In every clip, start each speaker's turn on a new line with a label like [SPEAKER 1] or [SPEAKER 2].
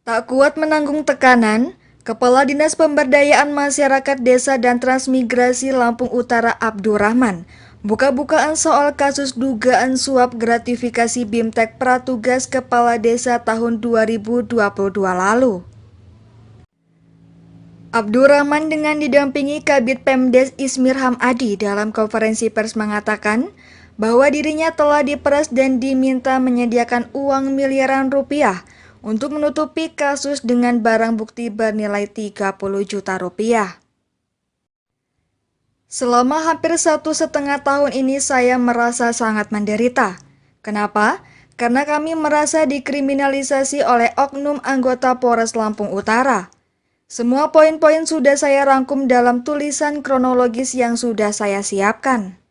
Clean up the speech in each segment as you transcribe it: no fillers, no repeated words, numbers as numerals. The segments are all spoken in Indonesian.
[SPEAKER 1] Tak kuat menanggung tekanan, Kepala Dinas Pemberdayaan Masyarakat Desa dan Transmigrasi Lampung Utara Abdurrahman buka-bukaan soal kasus dugaan suap gratifikasi BIMTEK Pratugas Kepala Desa tahun 2022 lalu. Abdurrahman dengan didampingi Kabid Pemdes Ismir Hamadi dalam konferensi pers mengatakan bahwa dirinya telah diperas dan diminta menyediakan uang miliaran rupiah untuk menutupi kasus dengan barang bukti bernilai 30 juta rupiah. Selama hampir 1,5 tahun ini saya merasa sangat menderita. Kenapa? Karena kami merasa dikriminalisasi oleh oknum anggota Polres Lampung Utara. Semua poin-poin sudah saya rangkum dalam tulisan kronologis yang sudah saya siapkan.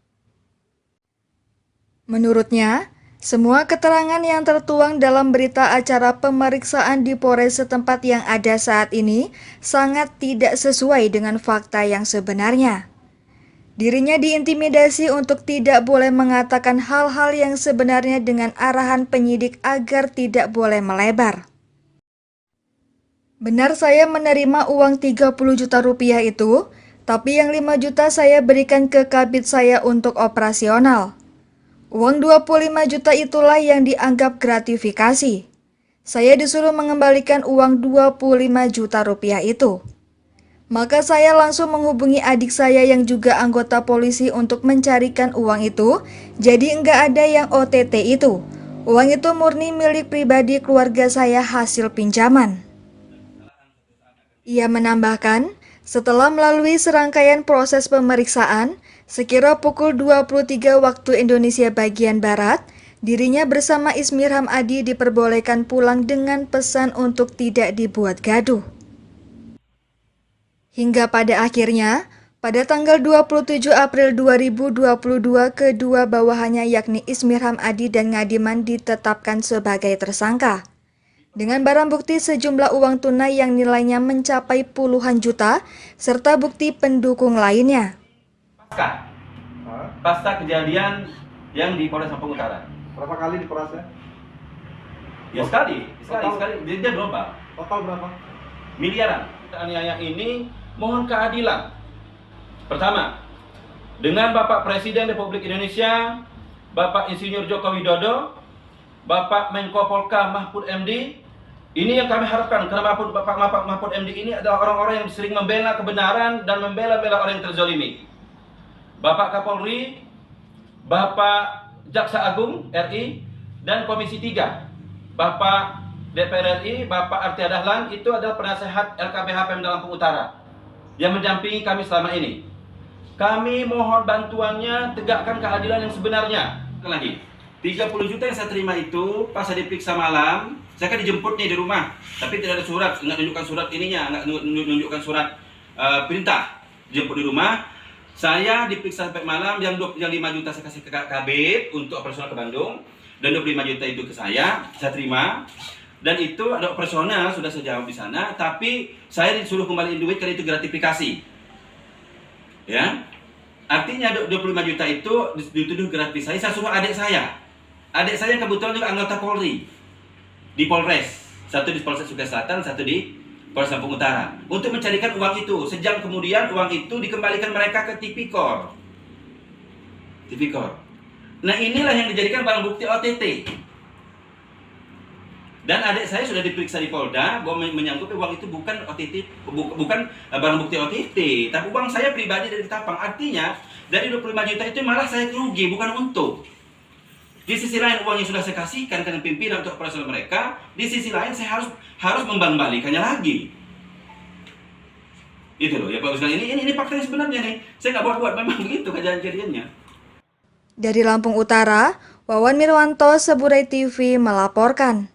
[SPEAKER 1] Menurutnya, semua keterangan yang tertuang dalam berita acara pemeriksaan di Polres setempat yang ada saat ini sangat tidak sesuai dengan fakta yang sebenarnya. Dirinya diintimidasi untuk tidak boleh mengatakan hal-hal yang sebenarnya dengan arahan penyidik agar tidak boleh melebar. Benar saya menerima uang 30 juta rupiah itu, tapi yang 5 juta saya berikan ke kabid saya untuk operasional. Uang 25 juta itulah yang dianggap gratifikasi. Saya disuruh mengembalikan uang 25 juta rupiah itu. Maka saya langsung menghubungi adik saya yang juga anggota polisi untuk mencarikan uang itu, jadi enggak ada yang OTT itu. Uang itu murni milik pribadi keluarga saya hasil pinjaman. Ia menambahkan, setelah melalui serangkaian proses pemeriksaan, sekira pukul 23 waktu Indonesia bagian Barat, dirinya bersama Ismir Hamadi diperbolehkan pulang dengan pesan untuk tidak dibuat gaduh. Hingga pada akhirnya, pada tanggal 27 April 2022, kedua bawahannya yakni Ismir Hamadi dan Ngadiman ditetapkan sebagai tersangka. Dengan barang bukti sejumlah uang tunai yang nilainya mencapai puluhan juta, serta bukti pendukung lainnya.
[SPEAKER 2] Pasca kejadian yang di Polres Lampung Utara.
[SPEAKER 3] Berapa kali diperasnya?
[SPEAKER 2] Ya sekali. Dia global.
[SPEAKER 3] Total berapa?
[SPEAKER 2] Miliaran. Aniaya ini mohon keadilan. Pertama, dengan Bapak Presiden Republik Indonesia, Bapak Insinyur Joko Widodo, Bapak Menko Polka Mahfud MD, ini yang kami harapkan, karena Bapak Mahfud MD ini adalah orang-orang yang sering membela kebenaran dan membela orang yang terzolimi. Bapak Kapolri, Bapak Jaksa Agung RI, dan Komisi 3, Bapak DPR RI, Bapak Artia Dahlan, itu adalah penasehat LKPH Pemda Lampung Utara yang mendampingi kami selama ini. Kami mohon bantuannya, tegakkan keadilan yang sebenarnya. Lagi, 30 juta yang saya terima itu pas saya diperiksa malam, saya kan dijemput nih di rumah, tapi tidak ada surat, nggak menunjukkan surat ininya, nggak menunjukkan surat perintah. Dijemput di rumah, saya diperiksa sampai malam, yang 5 juta saya kasih ke Kabid untuk operasional ke Bandung, dan 25 juta itu ke saya terima. Dan itu ada operasional, sudah saya jawab di sana, tapi saya disuruh kembaliin duit karena itu gratifikasi. Ya, artinya 25 juta itu dituduh gratifikasi, saya suruh adik saya. Adik saya yang kebetulan juga anggota Polri di Polres, satu di Polres Sumatera Selatan, satu di Polres Lampung Utara, untuk mencarikan uang itu. Sejam kemudian uang itu dikembalikan mereka ke Tipikor. Nah, inilah yang dijadikan barang bukti OTT. Dan adik saya sudah diperiksa di Polda bahwa menyangkut uang itu bukan OTT, bukan barang bukti OTT, tapi uang saya pribadi dari Tapang. Artinya dari 25 juta itu malah saya rugi, bukan untung. Di sisi lain uang yang sudah saya kasihkan ke pimpinan untuk operasional mereka, di sisi lain saya harus membalikannya lagi. Itu loh ya Pak Ustaz, ini fakta yang sebenarnya nih. Saya nggak buat-buat, memang begitu kejadiannya.
[SPEAKER 1] Dari Lampung Utara, Wawan Mirwanto, Seburai TV melaporkan.